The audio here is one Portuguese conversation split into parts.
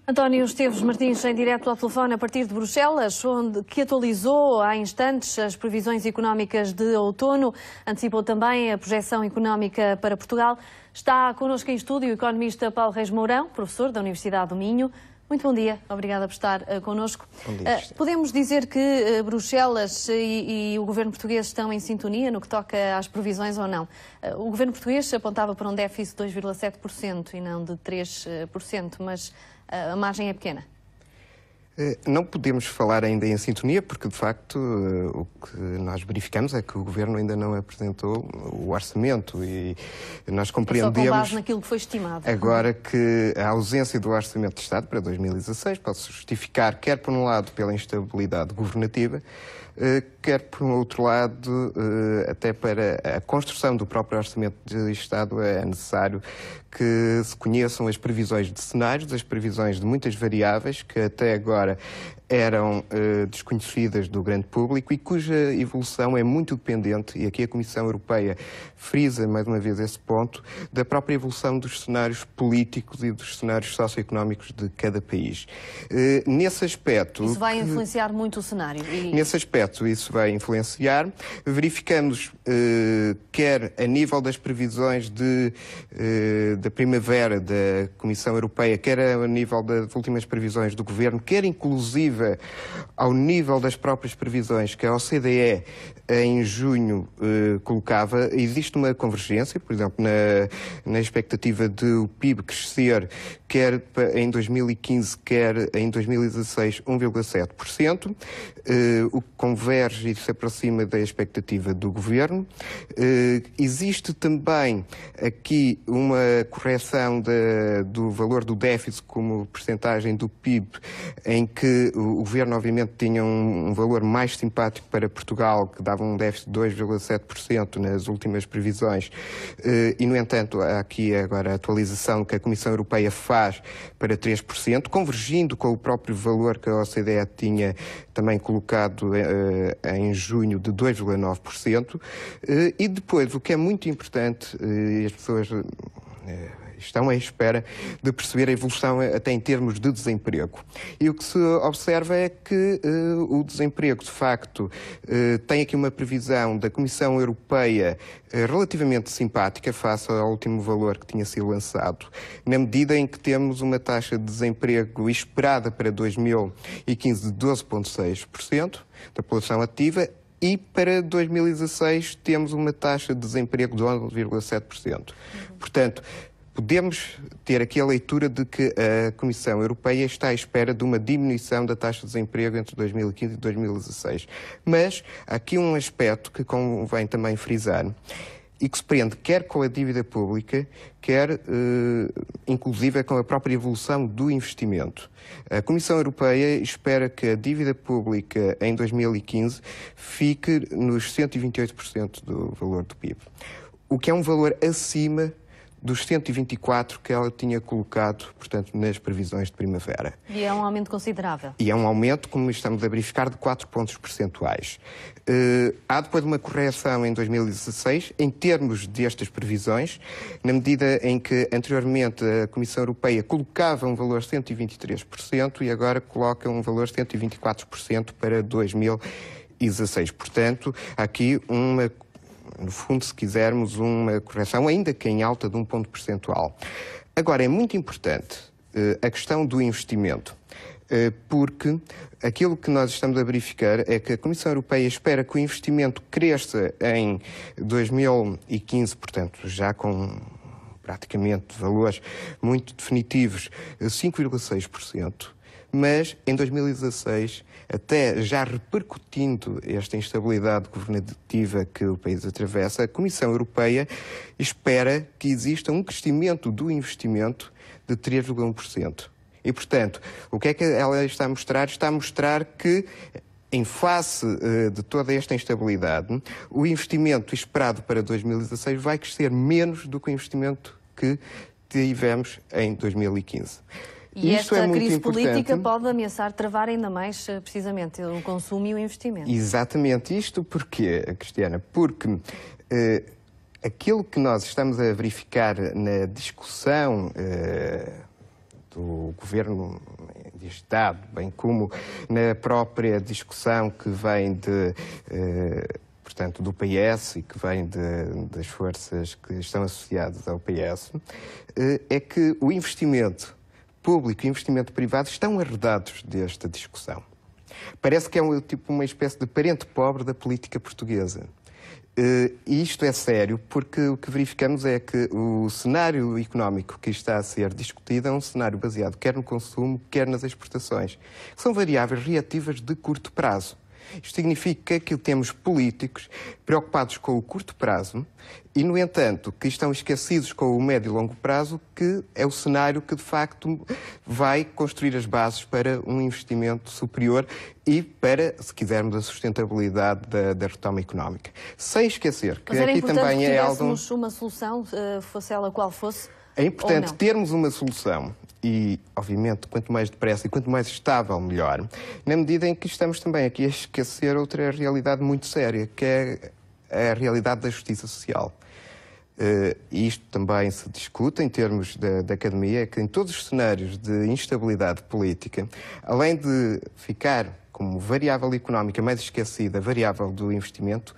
António Esteves Martins, em direto ao telefone a partir de Bruxelas, que atualizou há instantes as previsões económicas de outono, antecipou também a projeção económica para Portugal. Está connosco em estúdio o economista Paulo Reis Mourão, professor da Universidade do Minho. Muito bom dia, obrigada por estar connosco. Bom dia. Podemos dizer que Bruxelas e o governo português estão em sintonia no que toca às previsões ou não? O governo português apontava para um déficit de 2,7% e não de 3%, mas a margem é pequena. Não podemos falar ainda em sintonia, porque de facto o que nós verificamos é que o Governo ainda não apresentou o orçamento e nós compreendemos... É só com base naquilo que foi estimado. Agora que a ausência do Orçamento de Estado para 2016 pode-se justificar, quer por um lado pela instabilidade governativa, quer por um outro lado, até para a construção do próprio Orçamento de Estado é necessário que se conheçam as previsões de cenários, as previsões de muitas variáveis que até agora eram desconhecidas do grande público e cuja evolução é muito dependente, e aqui a Comissão Europeia frisa mais uma vez esse ponto, da própria evolução dos cenários políticos e dos cenários socioeconómicos de cada país. Nesse aspecto... Isso vai influenciar muito o cenário? Nesse aspecto, isso vai influenciar. Verificamos, quer a nível das previsões da primavera da Comissão Europeia, quer a nível das últimas previsões do Governo, quer inclusive ao nível das próprias previsões que a OCDE em junho colocava, existe uma convergência, por exemplo, na expectativa de o PIB crescer, quer em 2015, quer em 2016, 1,7%, o que converge e se aproxima da expectativa do Governo. Existe também aqui uma correção do valor do déficit como percentagem do PIB, em que o Governo, obviamente, tinha um valor mais simpático para Portugal, que dava um déficit de 2,7% nas últimas previsões, e, no entanto, há aqui agora a atualização que a Comissão Europeia faz para 3%, convergindo com o próprio valor que a OCDE tinha também colocado em junho de 2,9%. E depois, o que é muito importante, e as pessoas estão à espera de perceber a evolução até em termos de desemprego. E o que se observa é que o desemprego, de facto, tem aqui uma previsão da Comissão Europeia relativamente simpática face ao último valor que tinha sido lançado, na medida em que temos uma taxa de desemprego esperada para 2015 de 12,6% da população ativa, e para 2016 temos uma taxa de desemprego de 11,7%. Portanto, podemos ter aqui a leitura de que a Comissão Europeia está à espera de uma diminuição da taxa de desemprego entre 2015 e 2016. Mas há aqui um aspecto que convém também frisar e que se prende quer com a dívida pública, quer inclusive com a própria evolução do investimento. A Comissão Europeia espera que a dívida pública em 2015 fique nos 128% do valor do PIB, o que é um valor acima dos 124 que ela tinha colocado, portanto, nas previsões de primavera. E é um aumento considerável. E é um aumento, como estamos a verificar, de 4 pontos percentuais. Há depois uma correção em 2016, em termos destas previsões, na medida em que anteriormente a Comissão Europeia colocava um valor 123% e agora coloca um valor 124% para 2016. Portanto, há aqui no fundo, se quisermos, uma correção, ainda que em alta de 1 ponto percentual. Agora, é muito importante a questão do investimento, porque aquilo que nós estamos a verificar é que a Comissão Europeia espera que o investimento cresça em 2015, portanto, já com praticamente valores muito definitivos, 5,6%. Mas em 2016, até já repercutindo esta instabilidade governativa que o país atravessa, a Comissão Europeia espera que exista um crescimento do investimento de 3,1%. E, portanto, o que é que ela está a mostrar? Está a mostrar que, em face de toda esta instabilidade, o investimento esperado para 2016 vai crescer menos do que o investimento que tivemos em 2015. E esta crise política pode ameaçar travar ainda mais, precisamente, o consumo e o investimento. Exatamente. Isto porquê, Cristiana? Porque aquilo que nós estamos a verificar na discussão do Governo de Estado, bem como na própria discussão que vem portanto, do PS e que vem das forças que estão associadas ao PS, é que o investimento público e o investimento privado estão arredados desta discussão. Parece que é uma espécie de parente pobre da política portuguesa. E isto é sério porque o que verificamos é que o cenário económico que está a ser discutido é um cenário baseado quer no consumo, quer nas exportações, que são variáveis reativas de curto prazo. Isto significa que temos políticos preocupados com o curto prazo e, no entanto, que estão esquecidos com o médio e longo prazo, que é o cenário que, de facto, vai construir as bases para um investimento superior e para, se quisermos, a sustentabilidade da retoma económica. Sem esquecer que aqui também é algo... Mas era importante que tivéssemos uma solução, fosse ela qual fosse. É importante termos uma solução e, obviamente, quanto mais depressa e quanto mais estável, melhor, na medida em que estamos também aqui a esquecer outra realidade muito séria, que é a realidade da justiça social. E isto também se discute em termos da academia, que em todos os cenários de instabilidade política, além de ficar como variável económica mais esquecida, a variável do investimento,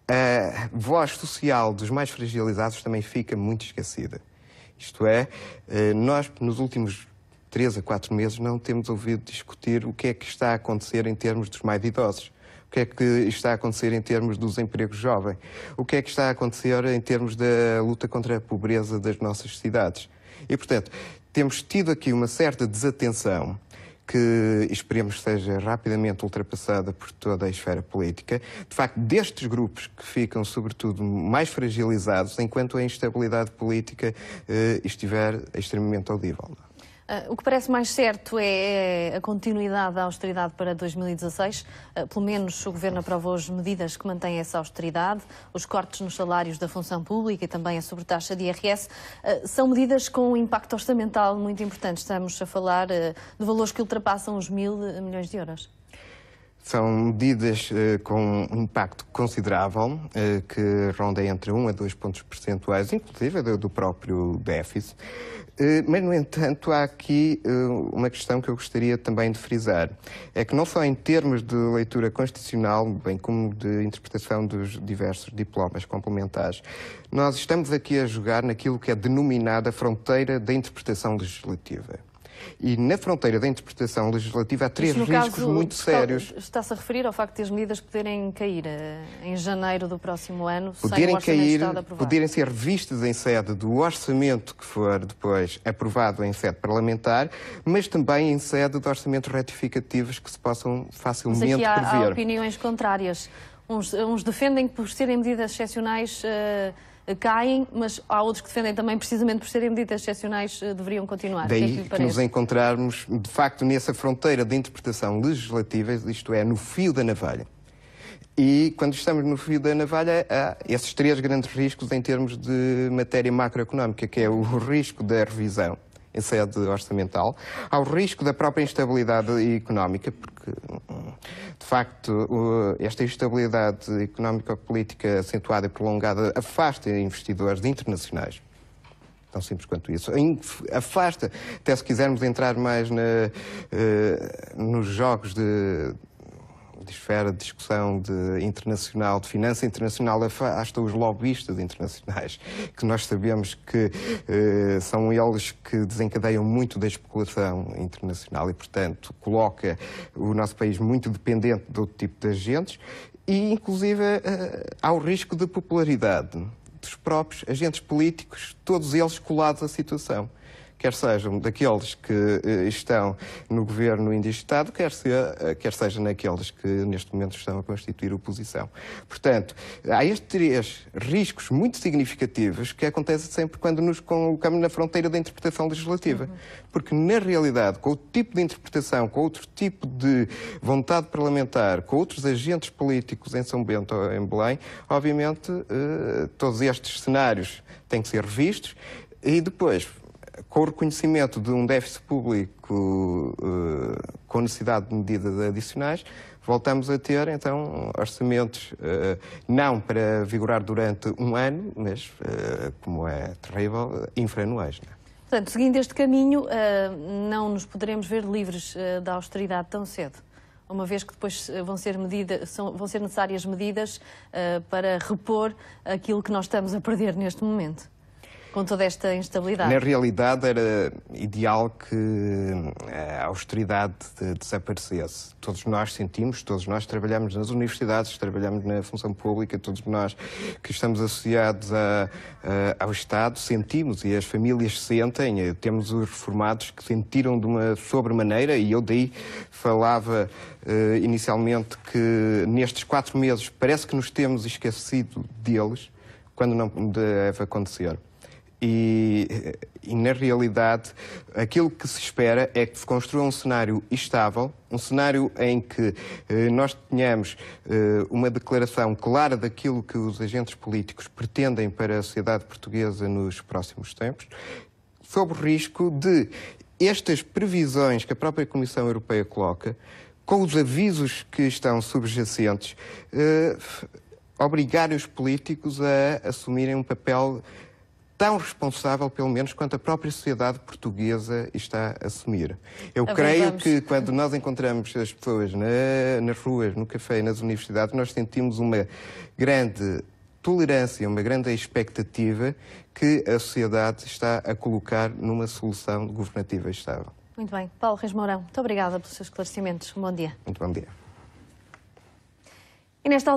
a voz social dos mais fragilizados também fica muito esquecida. Isto é, nós nos últimos 3 a 4 meses não temos ouvido discutir o que é que está a acontecer em termos dos mais idosos, o que é que está a acontecer em termos do desemprego jovem, o que é que está a acontecer em termos da luta contra a pobreza das nossas cidades. E, portanto, temos tido aqui uma certa desatenção que esperemos seja rapidamente ultrapassada por toda a esfera política, de facto, destes grupos que ficam, sobretudo, mais fragilizados enquanto a instabilidade política estiver extremamente audível. O que parece mais certo é a continuidade da austeridade para 2016. Pelo menos o Governo aprovou as medidas que mantêm essa austeridade, os cortes nos salários da função pública e também a sobretaxa de IRS. São medidas com um impacto orçamental muito importante. Estamos a falar de valores que ultrapassam os 1.000 milhões de euros. São medidas com um impacto considerável, que ronda entre 1 a 2 pontos percentuais, inclusive do próprio déficit. Mas, no entanto, há aqui uma questão que eu gostaria também de frisar. É que não só em termos de leitura constitucional, bem como de interpretação dos diversos diplomas complementares, nós estamos aqui a jogar naquilo que é denominada a fronteira da interpretação legislativa. E na fronteira da interpretação legislativa há 3 riscos muito sérios. Está-se a referir ao facto de as medidas poderem cair em janeiro do próximo ano, poderem sem o Orçamento de Estado aprovado. Poderem ser revistas em sede do orçamento que for depois aprovado em sede parlamentar, mas também em sede de orçamentos retificativos que se possam facilmente prever. Mas aqui há opiniões contrárias. Uns defendem que por serem medidas excepcionais caem, mas há outros que defendem também, precisamente por serem medidas excepcionais, deveriam continuar. Daí que nos encontrarmos, de facto, nessa fronteira de interpretação legislativa, isto é, no fio da navalha. E quando estamos no fio da navalha, há esses 3 grandes riscos em termos de matéria macroeconómica, que é o risco da revisão em sede orçamental, há o risco da própria instabilidade económica, porque, de facto, esta instabilidade económico-política acentuada e prolongada afasta investidores internacionais. Tão simples quanto isso. Afasta, até se quisermos entrar mais nos jogos de esfera de discussão internacional, de finança internacional, afasta os lobistas internacionais, que nós sabemos que são eles que desencadeiam muito da especulação internacional e, portanto, coloca o nosso país muito dependente de outro tipo de agentes e, inclusive, há o risco de popularidade dos próprios agentes políticos, todos eles colados à situação. Quer sejam daqueles que estão no governo indigitado, quer seja naqueles que neste momento estão a constituir oposição. Portanto, há estes 3 riscos muito significativos que acontecem sempre quando nos colocamos na fronteira da interpretação legislativa. Porque, na realidade, com outro tipo de interpretação, com outro tipo de vontade parlamentar, com outros agentes políticos em São Bento ou em Belém, obviamente, todos estes cenários têm que ser revistos e depois, com o reconhecimento de um déficit público com necessidade de medidas adicionais, voltamos a ter, então, orçamentos não para vigorar durante um ano, mas, como é terrível, infra-anuais. Portanto, seguindo este caminho, não nos poderemos ver livres da austeridade tão cedo, uma vez que depois vão ser necessárias medidas para repor aquilo que nós estamos a perder neste momento, com toda esta instabilidade. Na realidade, era ideal que a austeridade desaparecesse. Todos nós sentimos, todos nós trabalhamos nas universidades, trabalhamos na função pública, todos nós que estamos associados ao Estado sentimos, e as famílias sentem. Temos os reformados que sentiram de uma sobremaneira, e eu daí falava inicialmente que nestes 4 meses parece que nos temos esquecido deles, quando não deve acontecer. E, na realidade, aquilo que se espera é que se construa um cenário estável, um cenário em que nós tenhamos uma declaração clara daquilo que os agentes políticos pretendem para a sociedade portuguesa nos próximos tempos, sob o risco de estas previsões que a própria Comissão Europeia coloca, com os avisos que estão subjacentes, obrigarem os políticos a assumirem um papel tão responsável, pelo menos, quanto a própria sociedade portuguesa está a assumir. Eu creio que quando nós encontramos as pessoas nas ruas, no café, nas universidades, nós sentimos uma grande tolerância, uma grande expectativa que a sociedade está a colocar numa solução governativa estável. Muito bem. Paulo Reis Mourão, muito obrigada pelos seus esclarecimentos. Um bom dia. Muito bom dia. E nesta